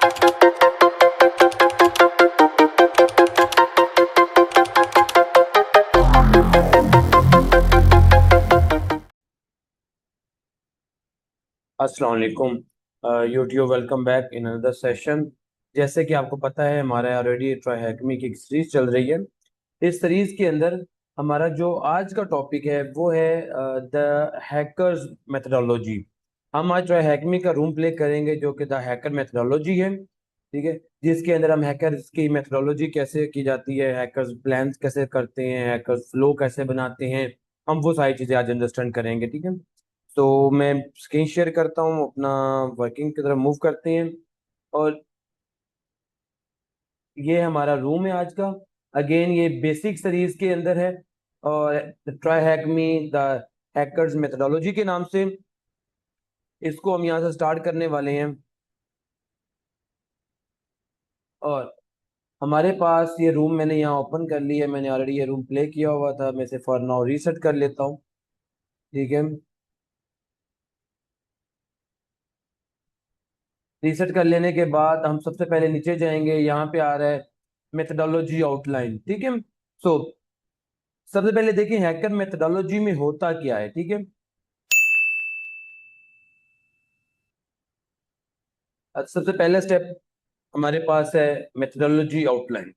अस्सलाम वालेकुम YouTube, welcome back in another session. जैसे कि आपको पता है, हमारा ऑलरेडी ट्राई हैकमी की एक सीरीज चल रही है। इस सीरीज के अंदर हमारा जो आज का टॉपिक है वो है द हैकर्स मेथडोलॉजी। हम आज ट्राई हैकमी का रूम प्ले करेंगे जो कि द हैकर मेथडोलॉजी है, ठीक है। जिसके अंदर हम हैकर्स की मेथडोलॉजी कैसे की जाती है, हैकर्स प्लान्स कैसे करते हैं, हैकर्स फ्लो कैसे बनाते हैं, हम वो सारी चीज़ें आज अंडरस्टैंड करेंगे, ठीक है। तो मैं स्क्रीन शेयर करता हूँ अपना, वर्किंग की तरफ मूव करते हैं। और ये हमारा रूम है आज का। अगेन ये बेसिक सीरीज के अंदर है और try hack me the hackers methodology के नाम से इसको हम यहाँ से स्टार्ट करने वाले हैं। और हमारे पास ये रूम मैंने यहाँ ओपन कर लिया है, मैंने ऑलरेडी ये रूम प्ले किया हुआ था। मैं इसे फॉर नाउ रीसेट कर लेता हूँ, ठीक है। रीसेट कर लेने के बाद हम सबसे पहले नीचे जाएंगे, यहाँ पे आ रहा है मेथडोलॉजी आउटलाइन, ठीक है। सो सबसे पहले देखिए हैकर मेथडोलॉजी में होता क्या है, ठीक है। सबसे पहला स्टेप हमारे पास है मेथडोलॉजी आउटलाइन।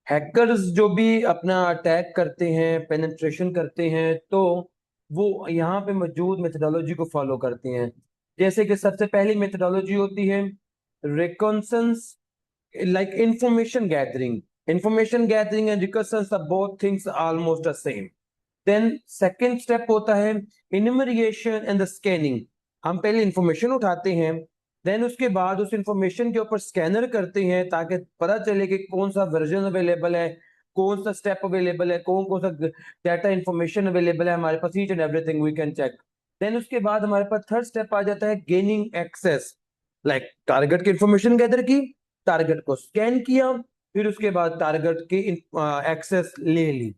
हैकर्स जो भी अपना अटैक करते हैं, पेनिट्रेशन करते हैं, तो वो यहाँ पे मौजूद मेथडोलॉजी को फॉलो करते हैं। जैसे कि सबसे पहली मेथडोलॉजी होती है reconnaissance, like information gathering and reconnaissance are both things almost the same. Then second step होता है enumeration and the scanning। हम पहले इंफॉर्मेशन उठाते हैं, देन उसके बाद उस इंफॉर्मेशन के ऊपर स्कैनर करते हैं ताकि पता चले कि कौन सा वर्जन अवेलेबल है, कौन सा स्टेप अवेलेबल है, कौन कौन सा डाटा इंफॉर्मेशन अवेलेबल है हमारे पास, each and everything we can check. Then उसके बाद हमारे पास थर्ड स्टेप आ जाता है गेनिंग एक्सेस। लाइक टारगेट की इंफॉर्मेशन गैदर की, टारगेट को स्कैन किया, फिर उसके बाद टारगेट की एक्सेस ले ली।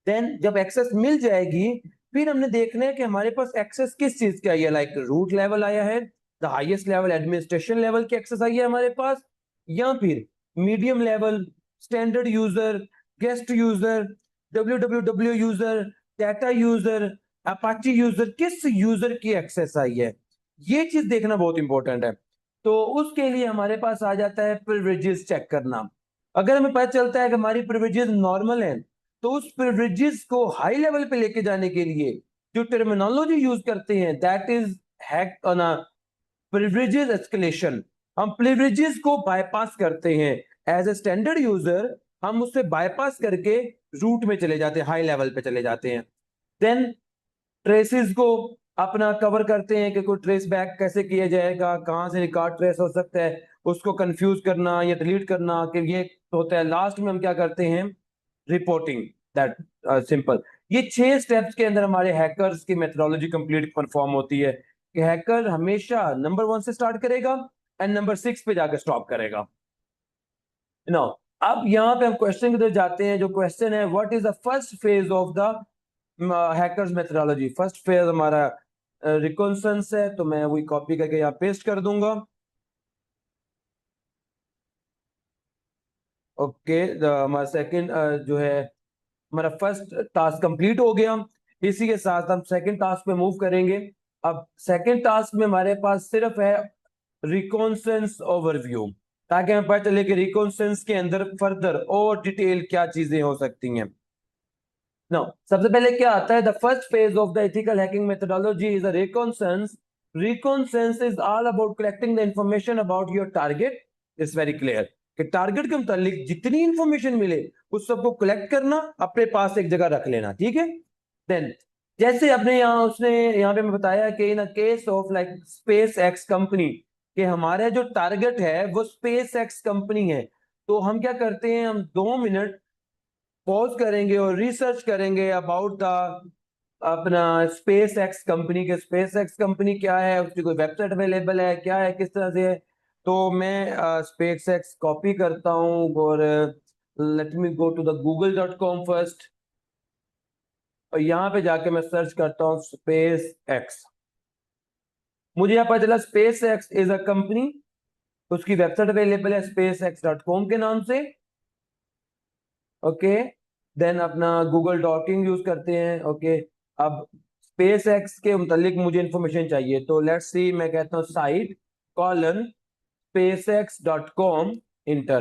देन जब एक्सेस मिल जाएगी, फिर हमने देखना है कि हमारे पास एक्सेस किस चीज की आई है। लाइक रूट लेवल आया है, the highest level administration level की एक्सेस आई है हमारे पास, या फिर medium level, standard user, guest user, W user, data user, Apache user, किस यूजर की एक्सेस आई है, ये चीज देखना बहुत इंपॉर्टेंट है। तो उसके लिए हमारे पास आ जाता है प्रिविलेजेस चेक करना। अगर हमें पता चलता है कि हमारी प्रिविलेजेस नॉर्मल है, तो उस प्रिविलेजेस को हाई लेवल पे लेके जाने के लिए जो टर्मिनोलॉजी यूज करते हैं, that is hack on a privileges escalation. हम प्रिविलेजेस को बाईपास करते हैं। एज ए स्टैंडर्ड यूजर हम उससे बाईपास करके रूट में चले जाते हैं, हाई लेवल पे चले जाते हैं। देन ट्रेसेस को अपना कवर करते हैं कि कोई ट्रेस बैक कैसे किया जाएगा, कहाँ से रिकॉर्ड ट्रेस हो सकता है, उसको कंफ्यूज करना या डिलीट करना कि ये होता है। लास्ट में हम क्या करते हैं, रिपोर्टिंग, दैट सिंपल। ये 6 स्टेप्स के अंदर हमारे हैकर्स की मेथडोलॉजी कंप्लीट परफॉर्म होती है कि हैकर हमेशा नंबर 1 से स्टार्ट करेगा एंड नंबर 6 पे जाकर स्टॉप करेगा। नो, अब यहाँ पे हम क्वेश्चन की तरफ जाते हैं। जो क्वेश्चन है, what is the first phase of the hackers methodology. First phase हमारा रिकॉन्सेंस है, तो मैं वही कॉपी करके यहाँ पेस्ट कर दूंगा। ओके, हमारा सेकंड जो है, हमारा फर्स्ट टास्क कंप्लीट हो गया। इसी के साथ हम सेकंड टास्क पे मूव करेंगे। अब सेकंड टास्क में हमारे पास सिर्फ है रिकॉन्सेंस ओवरव्यू, ताकि हमें पता चले कि रिकॉन्सेंस के अंदर फर्दर और डिटेल क्या चीजें हो सकती हैं। Now, सबसे पहले क्या आता है, the first phase of the ethical hacking methodology is a reconnaissance. Reconnaissance is all about collecting the information about your target. It's very clear कि टारगेट के मुतालिक जितनी इंफॉर्मेशन मिले उस सबको कलेक्ट करना, अपने पास एक जगह रख लेना, ठीक है। देन जैसे अपने यहाँ उसने यहाँ पे मैं बताया कि in a case of like SpaceX company, कि हमारा जो टारगेट है वो स्पेस एक्स कंपनी है, तो हम क्या करते हैं, हम 2 मिनट पॉज करेंगे और रिसर्च करेंगे अबाउट द अपना स्पेस एक्स कंपनी के। स्पेस एक्स कंपनी क्या है, उसकी कोई वेबसाइट अवेलेबल है, क्या है, किस तरह से है। तो मैं स्पेस एक्स कॉपी करता हूँ और let me go to the google.com first, और यहाँ पे जाके मैं सर्च करता हूँ स्पेस एक्स। मुझे यहाँ पता चला space x is a company उसकी वेबसाइट अवेलेबल है SpaceX.com के नाम से। ओके, देन अपना गूगल डॉकिंग यूज करते हैं। ओके, अब SpaceX के मुतालिक मुझे इंफॉर्मेशन चाहिए, तो लेट्स सी, मैं कहता हूँ साइट कॉलन SpaceX.com इंटर,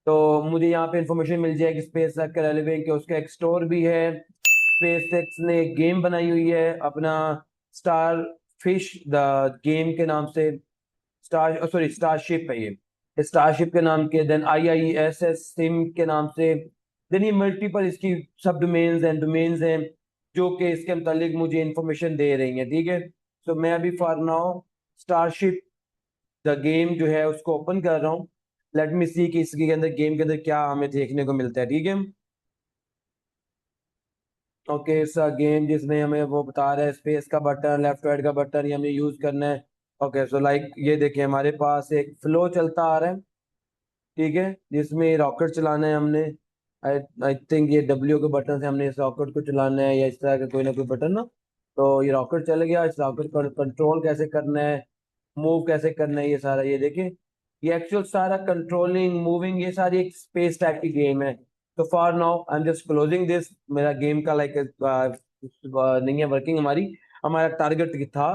तो मुझे यहाँ पे इंफॉर्मेशन मिल जाएगी SpaceX के रेलेवेंट, के उसका एक स्टोर भी है। SpaceX ने एक गेम बनाई हुई है अपना स्टार फिश द गेम के नाम से, स्टारशिप है ये, स्टारशिप के नाम के, देन IISS सिम के नाम से। देन ये मल्टीपल इसकी सब डोमेन्स एंड डोमेन्स हैं जो कि इसके मुतालिक मुझे इंफॉर्मेशन दे रही हैं। ठीक है, तो मैं अभी for now starship the game जो है उसको ओपन कर रहा हूँ। लेट मी सी कि इसके अंदर गेम के अंदर क्या हमें देखने को मिलता है। ठीक है, ओके, इट्स अ गेम जिसमें हमें वो बता रहा है स्पेस का बटन, लेफ्ट राइट का बटन, ये हमें यूज करना है। ओके, सो लाइक ये देखिए हमारे पास एक फ्लो चलता आ रहा है। ठीक है, जिसमें रॉकेट चलाना है हमने। आई आई थिंक ये W के बटन से हमने इस रॉकेट को चलाना है, या इस तरह का कोई ना कोई बटन ना। तो ये रॉकेट चल गया, इस रॉकेट को कंट्रोल कैसे करना है, मूव कैसे करना है, ये सारा ये देखिए, ये एक्चुअल सारा कंट्रोलिंग मूविंग ये सारी एक स्पेस टाइप की गेम है। तो for now I am just closing this, मेरा गेम का लाइक नहीं है वर्किंग हमारी। हमारा टारगेट था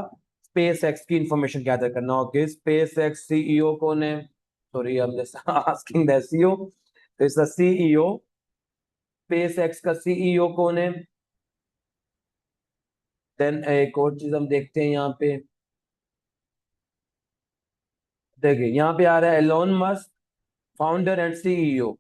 स्पेस एक्स की इंफॉर्मेशन गैदर करना। ओके, स्पेस एक्स CEO कौन है, sorry I am just asking the CEO, तो इसका CEO, स्पेस एक्स का CEO कौन है। देन एक और चीज हम देखते हैं यहाँ पे, देखिए यहाँ पे आ रहा है Elon Musk, founder and CEO।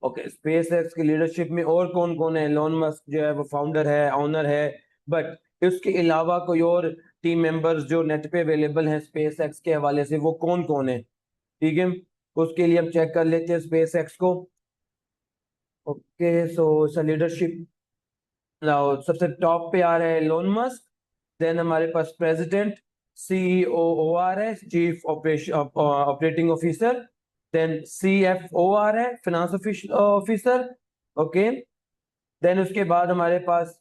Okay, SpaceX की लीडरशिप में और कौन कौन है, एलोन मस्क जो है वो फाउंडर है, ऑनर है, बट उसके अलावा कोई और टीम मेंबर्स जो नेट पे अवेलेबल हैं स्पेस एक्स के हवाले से वो कौन कौन है। ठीक है, उसके लिए हम चेक कर लेते हैं स्पेस एक्स को। ओके, सो लीडरशिप सबसे टॉप पे आ रहा है एलोन मस्क, देन हमारे पास प्रेसिडेंट CEO आ रहा है, chief operating officer, then CFO आ रहा है, फाइनेंस ऑफिसर। ओके, देन उसके बाद हमारे पास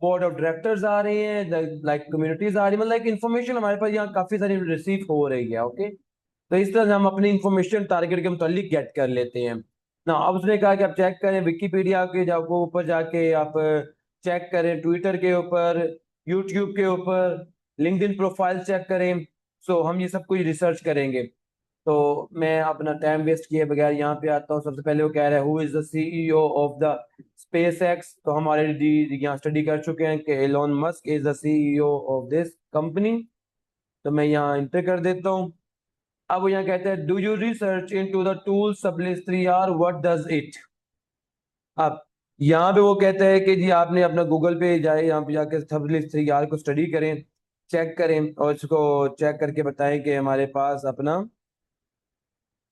बोर्ड ऑफ डायरेक्टर्स आ रहे हैं, लाइक कम्युनिटीज आ रही है, मतलब लाइक इंफॉर्मेशन हमारे पास यहाँ काफी सारी रिसीव हो रही है। ओके, तो इस तरह से हम अपनी इंफॉर्मेशन टारगेट के मुतालिक गेट कर लेते हैं ना। अब उसने कहा कि आप चेक करें विकीपीडिया के जाओ ऊपर जाके, आप चेक करें ट्विटर के ऊपर, यूट्यूब के ऊपर, लिंक्डइन प्रोफाइल चेक करें। सो हम ये सब कुछ रिसर्च करेंगे। तो मैं अपना टाइम वेस्ट किए बगैर यहाँ पे आता हूँ। सबसे पहले वो कह रहा है who is the CEO of the SpaceX, तो हम ऑलरेडी यहाँ स्टडी कर चुके हैं कि Elon Musk is the CEO of this company. तो मैं यहाँ इंटर कर देता हूँ। अब वो यहाँ कहते हैं do you research into the tool सबलिस्ट 3R, what does it. अब यहाँ पे वो कहता है कि जी आपने अपना गूगल पे जाए, यहाँ पे जाके सबलिस्ट 3R को स्टडी करें, चेक करें, और इसको चेक करके बताएं कि हमारे पास अपना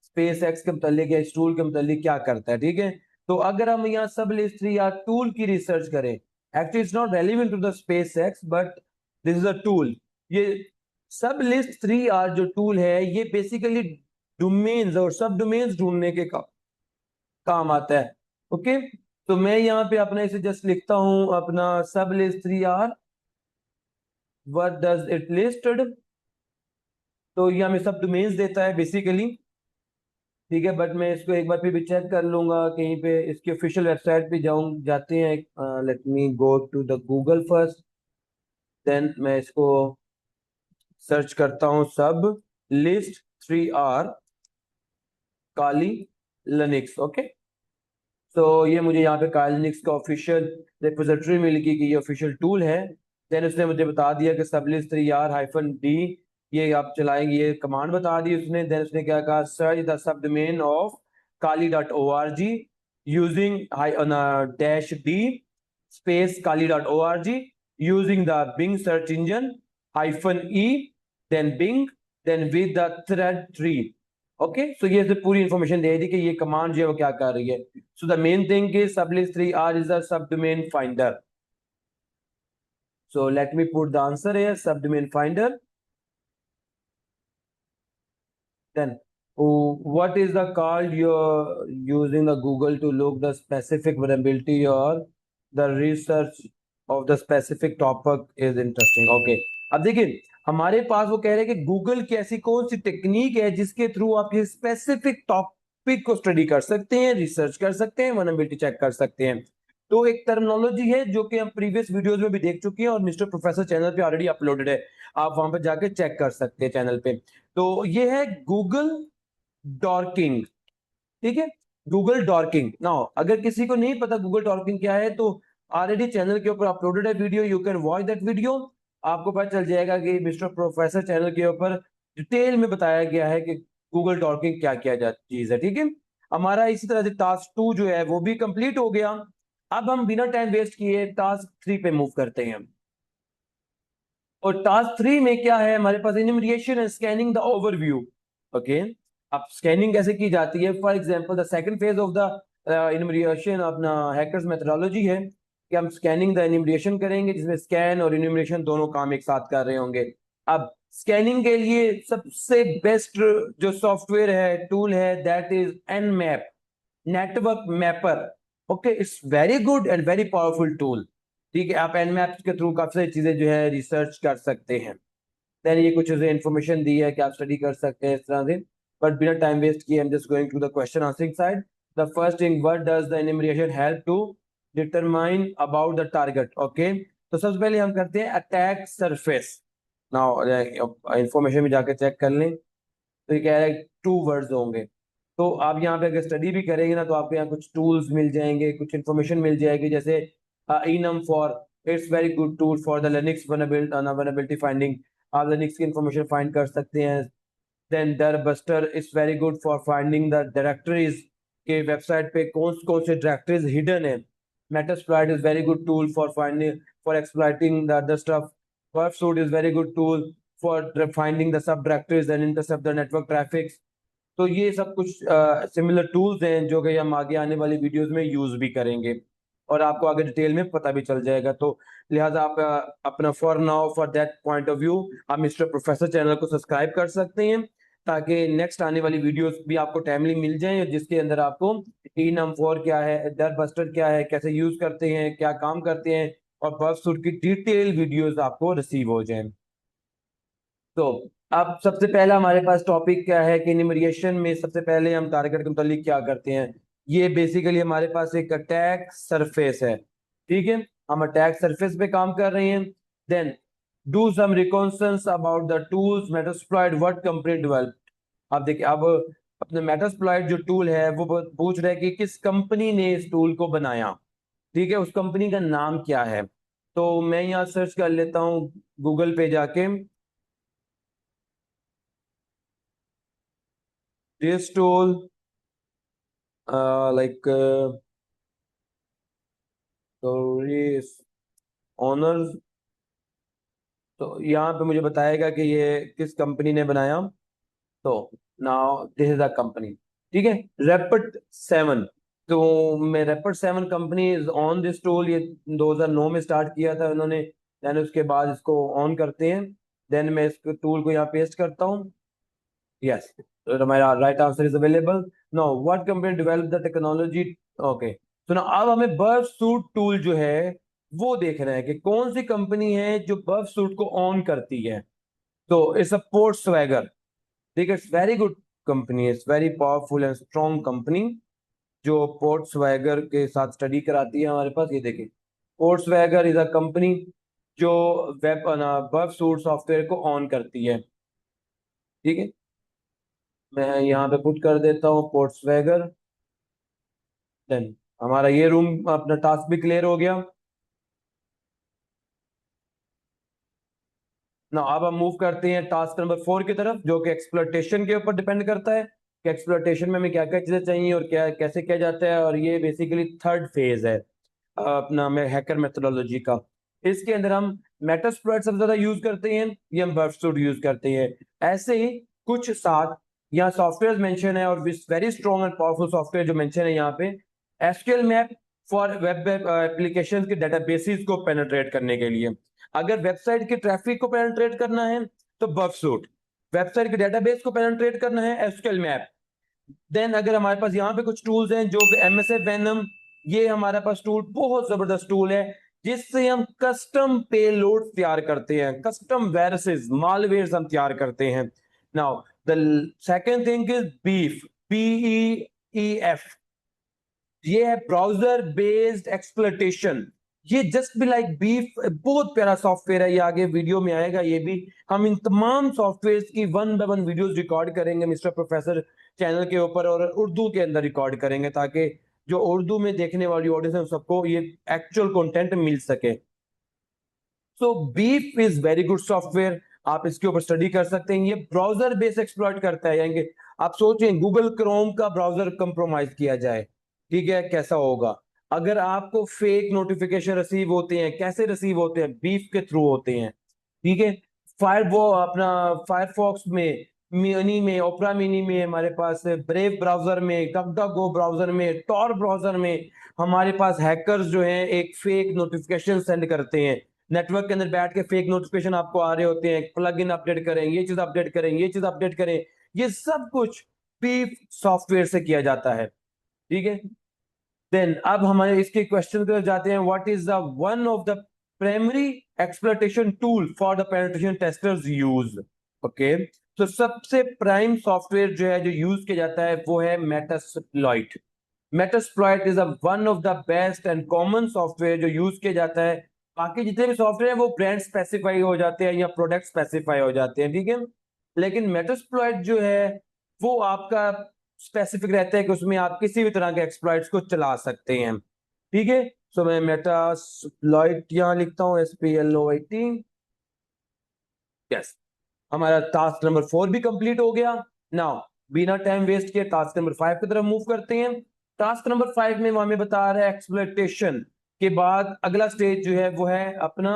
स्पेस एक्स के मुतालिक या इस टूल के मुतालिक क्या करता है। ठीक है, तो अगर हम यहाँ सबलिस्ट 3R टूल की रिसर्च करें, actually it's not relevant to the SpaceX but this is a tool. ये सब लिस्ट 3R जो टूल है ये बेसिकली डोमेन्स और सब डोमेन्स ढूंढने के काम आता है। ओके, तो मैं यहाँ पे अपना इसे जस्ट लिखता हूँ अपना सब list 3R, what does it listed, तो ये हमें सब डोमेन्स देता है बेसिकली। ठीक है, बट मैं इसको एक बार फिर भी चेक कर लूंगा, कहीं पे इसकी ऑफिशियल वेबसाइट पे जाते हैं। Let me go to the Google first, then मैं इसको सर्च करता हूँ सब लिस्ट 3R काली लिनक्स। ओके, तो ये मुझे यहाँ पे काली लिनक्स का ऑफिशियल रिपोजिटरी मिल गई कि ये ऑफिशियल टूल है। देन उसने मुझे बता दिया कि सबलिस्ट 3R-D ये आप चलाएंगे, ये कमांड बता दी उसने। देन उसने क्या कहा, search the sub domain of kali.org using -D space kali.org using the Bing search engine -E then Bing then with the thread tree. Okay, so ये से पूरी इंफॉर्मेशन दे दी कि ये कमांड जो है वो क्या कर रही है। So the main thing is सबलिस्ट 3R is a subdomain finder. So let me put the answer here, subdomain finder. Then what is the call you're using the Google to look the specific vulnerability or the research of the specific topic is interesting. Okay, अब देखिए हमारे पास वो कह रहे हैं कि Google की ऐसी कौन सी टेक्निक है जिसके थ्रू आप ये स्पेसिफिक टॉपिक को स्टडी कर सकते हैं, रिसर्च कर सकते हैं, वनएबिलिटी चेक कर सकते हैं। तो एक टर्मिनोलॉजी है जो कि हम प्रीवियस वीडियोस में भी देख चुके हैं और मिस्टर प्रोफेसर चैनल पे ऑलरेडी अपलोडेड है, आप वहां पर जाके चेक कर सकते हैं चैनल पे। तो ये है गूगल डॉर्किंग, ठीक है, गूगल डॉर्किंग। नाउ अगर किसी को नहीं पता गूगल डॉर्किंग क्या है, तो ऑलरेडी चैनल के ऊपर अपलोडेड है video, you can watch that video. आपको पता चल जाएगा कि मिस्टर प्रोफेसर चैनल के ऊपर डिटेल में बताया गया है कि गूगल डॉर्किंग क्या क्या चीज है, ठीक है। हमारा इसी तरह से टास्क 2 जो है वो भी कंप्लीट हो गया। अब हम बिना टाइम वेस्ट किए टास्क 3 पे मूव करते हैं। और टास्क 3 में क्या है हमारे पास, enumeration and scanning the overview. Okay, अब स्कैनिंग कैसे की जाती है, for example the second phase of the enumeration अपना हैकर्स मेथोडोलॉजी है कि हम स्कैनिंग द इन्यूमरेशन करेंगे, जिसमें स्कैन और इन्यूमरेशन दोनों काम एक साथ कर रहे होंगे। अब स्कैनिंग के लिए सबसे बेस्ट जो सॉफ्टवेयर है, टूल है, that is Nmap, network mapper. Okay, it's very good and very powerful tool. ठीक है, आप एनमैप के थ्रू काफी सारी चीजें जो है रिसर्च कर सकते हैं। देन ये कुछ इन्फॉर्मेशन दी है कि आप स्टडी कर सकते हैं इस तरह से। बट बिना टाइम वेस्ट किए, I am just going to the question answering side. The first thing, what does the animation help to determine about the target. Okay, तो सबसे पहले हम करते हैं अटैक सरफेस। नाउ इंफॉर्मेशन में जाकर चेक कर लें, तो ये कह रहा है 2 वर्ड्स होंगे। तो आप यहाँ पे अगर स्टडी भी करेंगे ना, तो आपको यहाँ कुछ टूल्स मिल जाएंगे, कुछ इन्फॉर्मेशन मिल जाएगी, जैसे enum for, it's very good tool for the Linux vulnerability finding. आप लिनक्स की इन्फॉर्मेशन फाइंड कर सकते हैं। देन डर buster is very good for finding the directories के वेबसाइट पे कौन कौन से डायरेक्टरीज हिडन है। Metasploit is very good tool for finding, for exploiting the other stuff. Pursuit is very good tool for finding the sub directories and intercept the network traffic। तो ये सब कुछ सिमिलर टूल्स हैं जो कि हम आगे आने वाली वीडियोस में यूज भी करेंगे और आपको आगे डिटेल में पता भी चल जाएगा। तो लिहाजा आप अपना for now, for that point of view, आप मिस्टर प्रोफेसर चैनल को सब्सक्राइब कर सकते हैं, ताकि नेक्स्ट आने वाली वीडियोस भी आपको टाइमली मिल जाएं, जिसके अंदर आपको इनम4 क्या है, डर बस्टर क्या है, कैसे यूज करते हैं, क्या काम करते हैं, और बग सूट की डिटेल वीडियोस आपको रिसीव हो जाएं। तो अब सबसे पहला हमारे पास टॉपिक क्या है कि इन्यूमरेशन में सबसे पहले हम टारगेट के मुतालिक क्या करते हैं। ये बेसिकली हमारे पास एक अटैक सरफेस है, ठीक है, हम अटैक सरफेस पे काम कर रहे हैं। Then do some reconnaissance about the tools Metasploit what company develop. आप देखिए, अब अपने मेटास्प्लॉइट जो टूल है वो पूछ रहा है कि किस कंपनी ने इस टूल को बनाया, ठीक है, उस कंपनी का नाम क्या है। तो मैं यहाँ सर्च कर लेता हूँ गूगल पे जाके, this tool like stories owners। तो यहाँ पे मुझे बताएगा कि ये किस कंपनी ने बनाया। तो now this is the company, ठीक है, Rapid7। तो मैं Rapid7 company is on this tool, ये 2009 में स्टार्ट किया था उन्होंने। देन उसके बाद इसको ऑन करते हैं। देन मैं इस टूल को यहाँ पेस्ट करता हूँ। Yes, my right answer is available. Now, what company developed the technology? Okay. So now अब हमें बर्फ सूट टूल जो है वो देख रहे हैं कि कौन सी कंपनी है जो बर्फ सूट को ऑन करती है। तो इट्स अ पोर्ट स्वैगर। देखिए, it's very good company, it's very powerful and strong company जो पोर्ट स्वैगर के साथ स्टडी कराती है हमारे पास। ये देखिए, port swagger is a company जो वेब बर्फ सूट सॉफ्टवेयर को ऑन करती है, ठीक है। मैं यहाँ पे पुट कर देता हूँ पोर्ट्सवैगर। देन हमारा ये रूम अपना टास्क भी क्लियर हो गया ना। अब हम मूव करते हैं टास्क नंबर 4 की तरफ, जो कि एक्सप्लॉयटेशन के ऊपर डिपेंड करता है कि एक्सप्लॉयटेशन में हमें क्या क्या चीजें चाहिए और क्या कैसे किया जाता है। और ये बेसिकली थर्ड फेज है अपना में हैकर मेथोडोलॉजी का। इसके अंदर हम मेटास्प्लॉइट सबसे ज्यादा यूज करते हैं, ये हम बर्फसूट यूज करते हैं। ऐसे ही कुछ साथ यहाँ सॉफ्टवेयर मेंशन है और very strong and powerful software जो मेंशन है यहाँ पे, SQL map for web application के डेटाबेसेस को पेनिट्रेट करने के लिए। अगर वेबसाइट के ट्रैफिक को पेनिट्रेट करना है तो बर्फसूट, वेबसाइट के डेटाबेस को पेनिट्रेट करना है एसक्यूएल मैप। देन अगर हमारे पास यहाँ पे कुछ टूल्स हैं जो कि एमएसएफ वेनम, ये हमारे पास टूल बहुत जबरदस्त टूल है जिससे हम कस्टम पेलोड तैयार करते हैं, कस्टम वायरसेस, मालवेयर हम तैयार करते हैं। Now the second thing is beef, BEEF, ये है ब्राउजर बेस्ड एक्सप्लॉइटेशन। ये जस्ट भी लाइक बीफ, बहुत प्यारा सॉफ्टवेयर है, ये आगे वीडियो में आएगा। ये भी हम इन तमाम सॉफ्टवेयर की 1 बाय 1 वीडियोस रिकॉर्ड करेंगे मिस्टर प्रोफेसर चैनल के ऊपर, और उर्दू के अंदर रिकॉर्ड करेंगे, ताकि जो उर्दू में देखने वाली ऑडियंस है सबको ये एक्चुअल कंटेंट मिल सके। So beef is very good software, आप इसके ऊपर स्टडी कर सकते हैं। ये ब्राउजर बेस एक्सप्लॉइट करता है, यानी कि आप सोचें गूगल क्रोम का ब्राउजर कंप्रोमाइज किया जाए, ठीक है, कैसा होगा? अगर आपको फेक नोटिफिकेशन रिसीव होते हैं, कैसे रिसीव होते हैं? बीफ के थ्रू होते हैं, ठीक है। फायर वो अपना फायरफॉक्स में, मिनी में, ओपरा मिनी में, हमारे पास ब्रेव ब्राउजर में, डकडकगो ब्राउजर में, टॉर ब्राउजर में हमारे पास हैकर्स जो हैं एक फेक नोटिफिकेशन सेंड करते हैं। नेटवर्क के अंदर बैठ के फेक नोटिफिकेशन आपको आ रहे होते हैं, प्लग इन अपडेट करें, ये चीज अपडेट करें, ये चीज अपडेट करें। ये सब कुछ पीप सॉफ्टवेयर से किया जाता है, ठीक है। देन अब हमारे इसके क्वेश्चन की तरफ जाते हैं। What is the one of the primary exploitation tool for the penetration testers use? Okay, तो सबसे प्राइम सॉफ्टवेयर जो है जो यूज किया जाता है वो है Metasploit. Metasploit is one of the best and common software जो यूज किया जाता है। बाकी जितने भी सॉफ्टवेयर है वो ब्रांड स्पेसिफाई हो जाते हैं या प्रोडक्ट स्पेसिफाई हो जाते हैं, ठीक है। लेकिन मेटास्प्लॉइट जो है वो आपका स्पेसिफिक रहता है कि उसमें आप किसी भी तरह के एक्सप्लॉइट्स को चला सकते हैं, ठीक है। सो मैं मेटास्प्लॉइट यहां लिखता हूं, SPLOIT। यस, हमारा टास्क नंबर 4 भी कंप्लीट हो गया। नाउ बिना टाइम वेस्ट किए टास्क नंबर 5 की तरफ मूव करते हैं। टास्क नंबर 5 में वो हमें बता रहा है एक्सप्लॉइटेशन के बाद अगला स्टेज जो है वो है अपना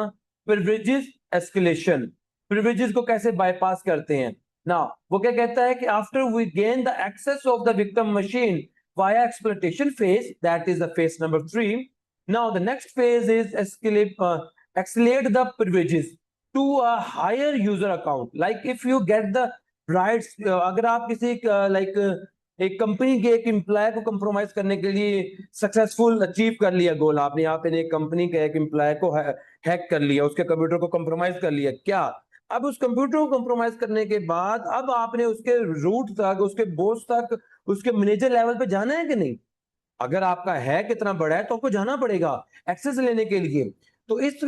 प्रिविलेजेस एस्केलेशन। प्रिविलेजेस को कैसे बाईपास करते हैं ना, वो क्या कहता है कि after we gain the access of the victim machine via exploitation phase, that is the phase number 3। Now the next phase is escalate the privileges to a higher user account. Like if you get the rights, अगर आप किसी एक company के एक employ को compromise करने के लिए सक्सेसफुल अचीव कर लिया गोल, आपने यहाँ पे एक कंपनी के एक एम्प्लॉय को हैक कर लिया, उसके कंप्यूटर को कंप्रोमाइज कर लिया, क्या अब उस कंप्यूटर को कंप्रोमाइज करने के बाद अब आपने उसके रूट तक, उसके बॉस तक, उसके मैनेजर लेवल पे जाना है कि नहीं? अगर आपका हैक इतना बड़ा है तो आपको जाना पड़ेगा एक्सेस लेने के लिए। तो इस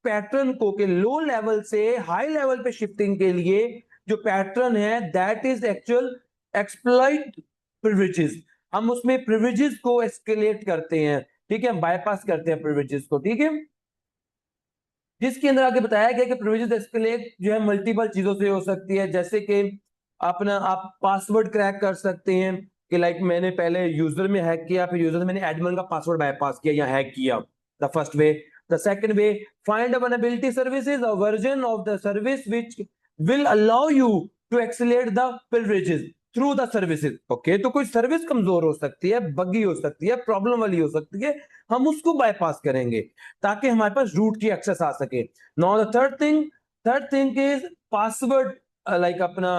पैटर्न को के लो लेवल से हाई लेवल पे शिफ्टिंग के लिए जो पैटर्न है that is actual exploit privileges. हम उसमें प्रिविलेजेस को एस्केलेट करते हैं, ठीक है, हम बाईपास करते हैं प्रिविलेजेस को, ठीक है। जिसके अंदर आगे बताया गया कि प्रिविलेजेस एस्केलेट जो है मल्टीपल चीजों से हो सकती है, जैसे कि अपना आप पासवर्ड क्रैक कर सकते हैं कि लाइक मैंने पहले यूजर में हैक किया, फिर यूजर मैंने एडमिन का पासवर्ड बाईपास किया या हैक किया, the first way. The second way, find availability services, a version of the service which will allow you to escalate the privileges through the services. Okay, तो कोई service कमजोर हो सकती है, बगी हो सकती है, प्रॉब्लम वाली हो सकती है, हम उसको बाईपास करेंगे ताकि हमारे पास रूट की एक्सेस आ सके। Now the third thing is password, like अपना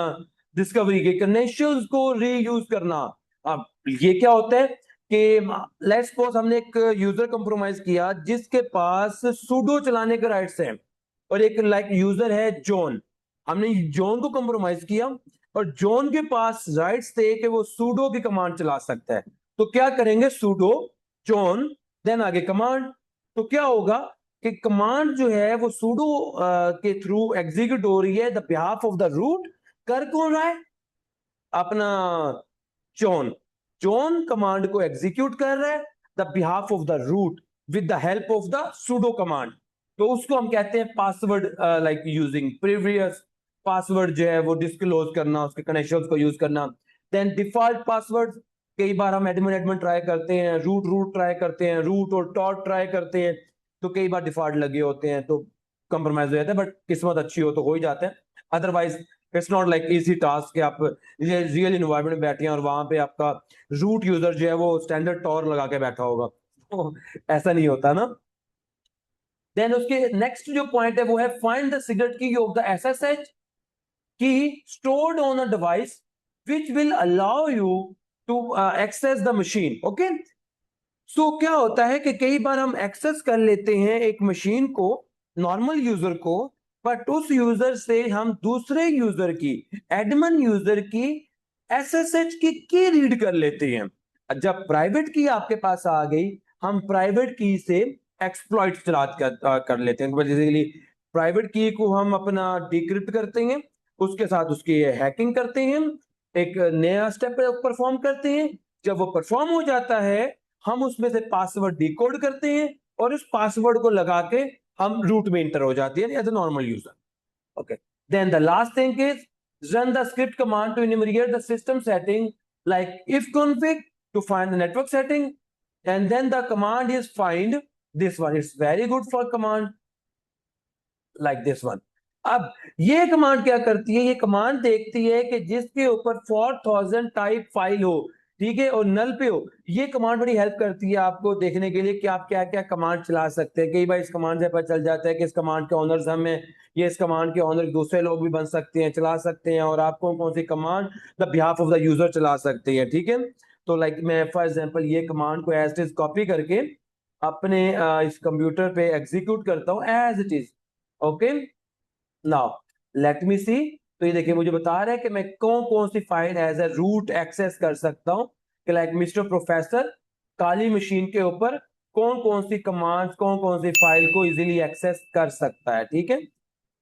डिस्कवरी के क्रेडेंशियल्स को रीयूज करना। अब ये क्या होता है कि लेट्स सपोज हमने एक यूजर कंप्रोमाइज किया जिसके पास सुडो चलाने के राइट्स हैं, और एक लाइक यूजर है जॉन, हमने जॉन को कंप्रोमाइज किया और जॉन के पास राइट्स थे कि वो सुडो की कमांड चला सकता है। तो क्या करेंगे, सुडो जॉन देन आगे कमांड। तो क्या होगा कि कमांड जो है वो सुडो के थ्रू एग्जीक्यूट हो रही है the behalf of the root. कर कौन रहा है? अपना जॉन। जॉन कमांड को एग्जीक्यूट कर रहा है the behalf of the root with the help of the sudo command. तो उसको हम कहते हैं password, like using previous password जो है वो डिस्क्लोज करना, उसके कनेक्शंस को यूज करना। देन डिफॉल्ट पासवर्ड, कई बार हम एडमिन एडमिन ट्राई करते हैं, रूट रूट ट्राई करते हैं, रूट और टॉट ट्राई करते हैं, तो कई बार डिफॉल्ट लगे होते हैं तो कंप्रोमाइज हो जाता है, बट किस्मत अच्छी हो तो हो ही जाता है। Otherwise it's not like easy task कि आप रियल इन्वायरमेंट में बैठे हैं और वहां पे आपका रूट यूजर जो है वो स्टैंडर्ड टॉर लगा के बैठा होगा, तो ऐसा नहीं होता ना। देन उसके नेक्स्ट जो पॉइंट है वो है find the secret key of the SSH key stored on a device which will allow you to access the machine. Okay, सो क्या होता है कि कई बार हम एक्सेस कर लेते हैं एक मशीन को, नॉर्मल यूजर को, बट उस यूजर से हम दूसरे यूजर की, एडमिन यूजर की एसएसएच की रीड कर लेते हैं। जब प्राइवेट की आपके पास आ गई, हम प्राइवेट की से एक्सप्लॉइट कर लेते हैं। बेसिकली प्राइवेट की को हम अपना डिक्रिप्ट करते हैं, उसके साथ उसकी हैकिंग करते हैं, एक नया स्टेप परफॉर्म करते हैं। जब वो परफॉर्म हो जाता है, हम उसमें से पासवर्ड डिकोड करते हैं और उस पासवर्ड को लगा के हम रूट में इंटर हो जाते हैं as a normal user. Okay. Then the last thing is run the script command to enumerate the system setting like ifconfig to find the network setting, and then the command is find. This one is very good for command like this one. अब ये command क्या करती है? ये command देखती है कि जिसके ऊपर 4000 टाइप फाइल हो, ठीक है, और नल पे हो। ये कमांड बड़ी हेल्प करती है आपको देखने के लिए कि आप क्या क्या कमांड चला सकते हैं। कई बार इस कमांड से पता चल जाता है कि इस कमांड के ऑनर्स हम हैं, ये इस कमांड के ऑनर दूसरे लोग भी बन सकते हैं, चला सकते हैं, और आपको कौन सी command the behalf of the user चला सकते हैं, ठीक है। तो लाइक मैं फॉर एग्जांपल ये कमांड को एज इट इज कॉपी करके अपने इस कंप्यूटर पे एग्जीक्यूट करता हूँ as it is. Okay, now let me see. तो ये देखिए मुझे बता रहा है कि मैं कौन कौन सी file as a root access कर सकता हूँ, कि like mister professor Kali machine के ऊपर कौन कौन सी कमांड्स, कौन कौन सी फाइल को इजीली एक्सेस कर सकता है, ठीक है।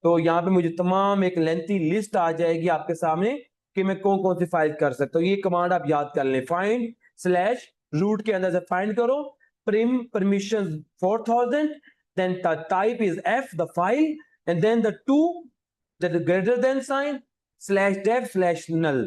तो यहाँ पे मुझे तमाम एक लेंथी लिस्ट आ जाएगी आपके सामने कि मैं कौन कौन सी फाइल कर सकता हूँ। ये कमांड आप याद कर लें, फाइंड स्लैश रूट के अंदर से फाइंड करो, prim permission 4000, then type is F the file, and then the two that is greater than sign slash dev slash null।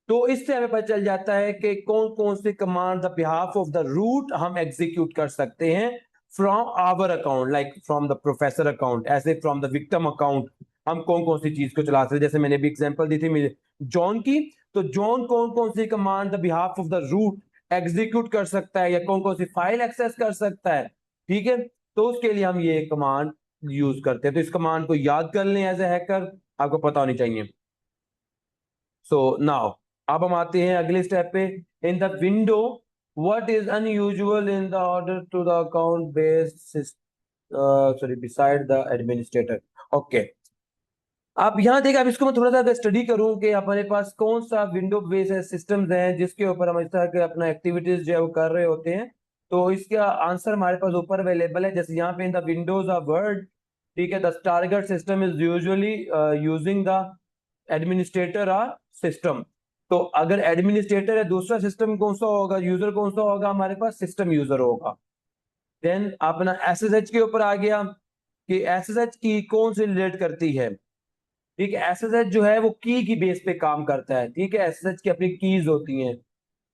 तो इससे हमें पता चल जाता है कि कौन कौन सी command the behalf of the root हम एग्जीक्यूट कर सकते हैं from our account, like from the professor account, ऐसे फ्रॉम द विक्टिम अकाउंट हम कौन कौन सी चीज को चला सकते हैं। जैसे मैंने भी एग्जांपल दी थी मेरे जॉन की, तो जॉन कौन कौन सी command the behalf of the root execute कर सकता है या कौन कौन सी फाइल एक्सेस कर सकता है, ठीक है। तो उसके लिए हम ये कमांड यूज करते हैं। तो इस कमांड को याद कर लें एज ए हैकर, आपको पता होनी चाहिए। सो नाउ अब हम आते हैं अगले स्टेप पे। In the window what is unusual in the order to the account based sorry beside the administrator. Okay, आप यहाँ देखिए, अब इसको मैं थोड़ा सा अगर स्टडी करूं कि हमारे पास कौन सा विंडो बेस्ड सिस्टम्स हैं जिसके ऊपर हम इस तरह के अपना एक्टिविटीज जो है वो कर रहे होते हैं। तो इसका आंसर हमारे पास ऊपर अवेलेबल है। जैसे यहाँ पे in the Windows of word, ठीक है, the target system is usually using the administrator और सिस्टम। तो अगर एडमिनिस्ट्रेटर है, दूसरा सिस्टम कौन सा होगा, यूजर कौन सा होगा, हमारे पास सिस्टम यूजर होगा। देन अपना एसएसएच के ऊपर आ गया कि एसएसएच की कौन सी रिलेट करती है, ठीक है। एसएसएच जो है वो की बेस पे काम करता है, ठीक है। एसएसएच की अपनी कीज होती हैं,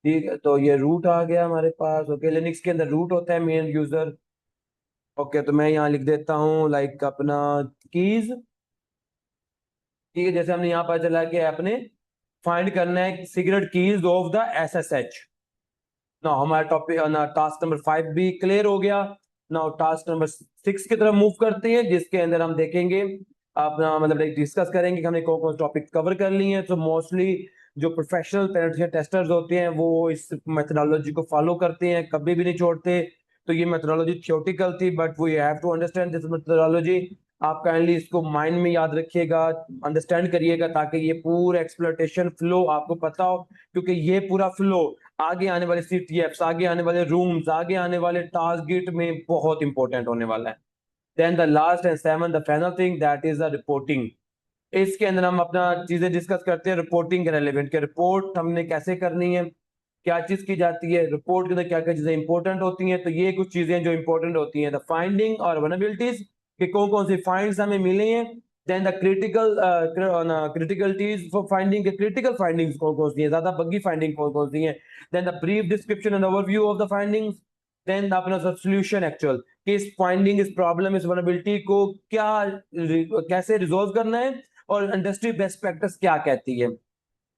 ठीक है। तो ये रूट आ गया हमारे पास। ओके, लिनक्स के अंदर रूट होता है मेन यूजर। ओके, तो मैं यहाँ लिख देता हूँ लाइक अपना कीज, ठीक है। जैसे हमने यहाँ पर चला कि आपने फाइंड करना है secret keys of the SSH. Now हमारा टॉपिक ना टास्क नंबर 5 भी क्लियर हो गया। नाउ टास्क नंबर 6 की तरफ मूव करते हैं, जिसके अंदर हम देखेंगे अपना मतलब डिस्कस करेंगे कि हमने कौन कौन टॉपिक कवर कर लिए हैं। तो मोस्टली जो प्रोफेशनल पेनिट्रेशन टेस्टर्स होते हैं वो इस मेथोडोलॉजी को फॉलो करते हैं, कभी भी नहीं छोड़ते। तो ये मेथोडोलॉजी थियोरेटिकल थी, but we have to understand this methodology. आप काइंडली इसको माइंड में याद रखिएगा, अंडरस्टैंड करिएगा, ताकि ये पूरा एक्सप्लोइटेशन फ्लो आपको पता हो। क्योंकि ये पूरा फ्लो आगे आने वाले सीटीएफ्स, आगे आने वाले रूम्स, आगे आने वाले टारगेट में बहुत इंपॉर्टेंट होने वाला है। Then the last and seven the final thing that is the reporting. इसके अंदर हम अपना चीजें डिस्कस करते हैं रिपोर्टिंग के रेलेवेंट, के रिपोर्ट हमने कैसे करनी है, क्या चीज की जाती है, रिपोर्ट के अंदर क्या क्या चीजें इंपॉर्टेंट होती हैं। तो ये कुछ चीजें जो इंपॉर्टेंट होती हैं, द फाइंडिंग और वनरेबिलिटीज, कि कौन कौन सी फाइंड्स हमें मिले हैं। Then the criticalities for finding, critical findings कौन कौन सी है, ज्यादा बग्गी फाइंडिंग कौन कौन सी है। Then the brief description and overview of the findings. Then अपना सोल्यूशन एक्चुअल, कि इस फाइंडिंग, इस प्रॉब्लम, इस वनरेबिलिटी को क्या कैसे रिजोल्व करना है, और इंडस्ट्री बेस्ट प्रैक्टिस क्या कहती है।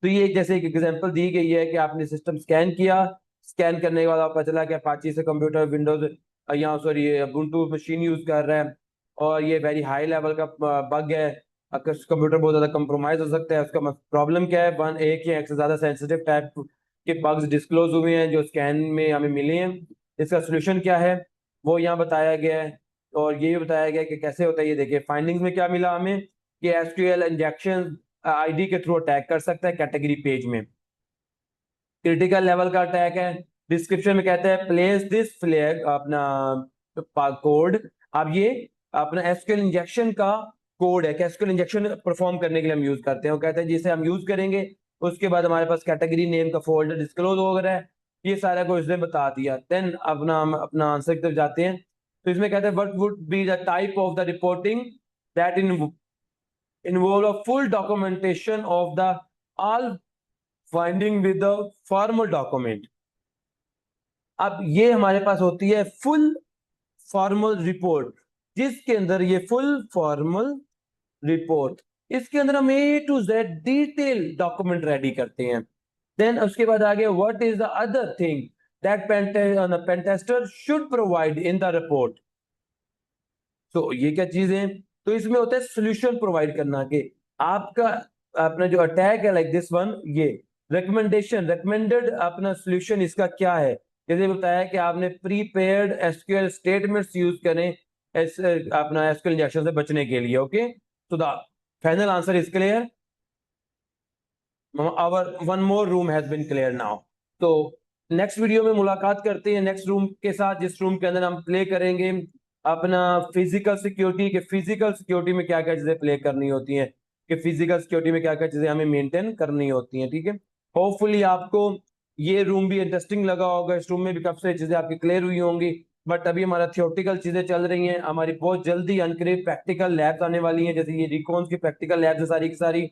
तो ये जैसे एक एग्जांपल दी गई है कि आपने सिस्टम स्कैन किया, स्कैन करने के बाद आपको पता चला कि अपाची से कंप्यूटर विंडोज यहाँ सॉरी ubuntu मशीन यूज कर रहा है, और ये वेरी हाई लेवल का बग है। अगर कंप्यूटर बहुत ज्यादा कंप्रोमाइज हो सकता है। उसका प्रॉब्लम क्या है, वन एक या एक से ज्यादा सेंसिटिव टाइप के बग्स डिस्क्लोज हुए हैं जो स्कैन में हमें मिले हैं। इसका सोल्यूशन क्या है वो यहाँ बताया गया है, और ये भी बताया गया है कि कैसे होता है। ये देखिए फाइंडिंग्स में क्या मिला हमें कि एसक्यूएल इंजेक्शन आईडी के थ्रू अटैक कर सकता है कैटेगरी पेज में, क्रिटिकल लेवल का अटैक है। डिस्क्रिप्शन में कहता है प्लेस दिस फ्लैग अपना कोड। अब ये अपना एसक्यूएल इंजेक्शन का कोड है कि एसक्यूएल इंजेक्शन परफॉर्म करने के लिए हम यूज करते हैं। वो कहते हैं जिसे हम यूज करेंगे उसके बाद हमारे पास कैटेगरी नेम का फोल्डर डिस्क्लोज हो रहा है, ये सारा कुछ इसने बता दिया। देन अपना हम अपना आंसर की तरफ जाते हैं। तो इसमें कहते हैं what would be the type of the reporting that involve a full documentation of the all finding with the formal document. अब ये हमारे पास होती है फुल फॉर्मल रिपोर्ट, जिसके अंदर ये फुल फॉर्मल रिपोर्ट, इसके अंदर हम A to Z detail document ready करते हैं। देन उसके बाद आगे what is the other thing that pentester should provide in the report. तो ये क्या चीज है, तो इसमें होता है सोल्यूशन प्रोवाइड करना कि आपका अपना जो अटैक है लाइक दिस वन, ये रिकमेंडेड अपना सोल्यूशन इसका क्या है। जैसे बताया कि आपने प्रीपेयर्ड एसक्यूएल स्टेटमेंट्स यूज करें अपना एसक्यूएल इंजेक्शन से बचने के लिए। ओके, तो the final answer is clear, our one more room has been clear now. तो नेक्स्ट वीडियो में मुलाकात करते हैं नेक्स्ट रूम के साथ, जिस रूम के अंदर हम प्ले करेंगे अपना फिजिकल सिक्योरिटी, के फिजिकल सिक्योरिटी में क्या क्या चीजें प्ले करनी होती हैं, कि फिजिकल सिक्योरिटी में क्या क्या चीजें हमें मेंटेन करनी होती हैं। ठीक है, होपफुली आपको ये रूम भी इंटरेस्टिंग लगा होगा, इस रूम में भी काफी सारी चीजें आपकी क्लियर हुई होंगी। बट अभी हमारा थियोरटिकल चीजें चल रही हैं, हमारी बहुत जल्दी अनकरीब प्रैक्टिकल लैब्स आने वाली हैं, जैसे ये रिकॉन्स की प्रैक्टिकल लैब्स है सारी की सारी।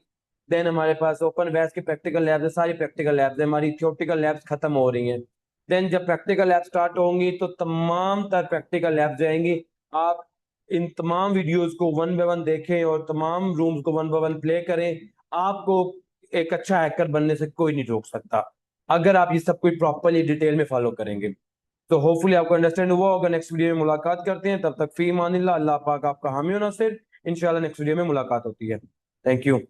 देन हमारे पास ओपन वैस की प्रैक्टिकल लैब्स है, सारी प्रैक्टिकल लैब्स है, हमारी थियोरटिकल लैब्स खत्म हो रही हैं। देन जब प्रैक्टिकल लैब स्टार्ट होंगी तो तमाम तर प्रैक्टिकल लैब जाएंगी। आप इन तमाम वीडियोस को वन बाय वन देखें और तमाम रूम्स को वन बाय वन प्ले करें। आपको एक अच्छा हैकर बनने से कोई नहीं रोक सकता अगर आप ये सब कुछ प्रॉपरली डिटेल में फॉलो करेंगे। तो होपफुली आपको अंडरस्टैंड हुआ होगा। नेक्स्ट वीडियो में मुलाकात करते हैं, तब तक फी मानिल्लाह, अल्लाह पाक आपका हामी और नासिर। इंशाल्लाह नेक्स्ट वीडियो में मुलाकात होती है। Thank you.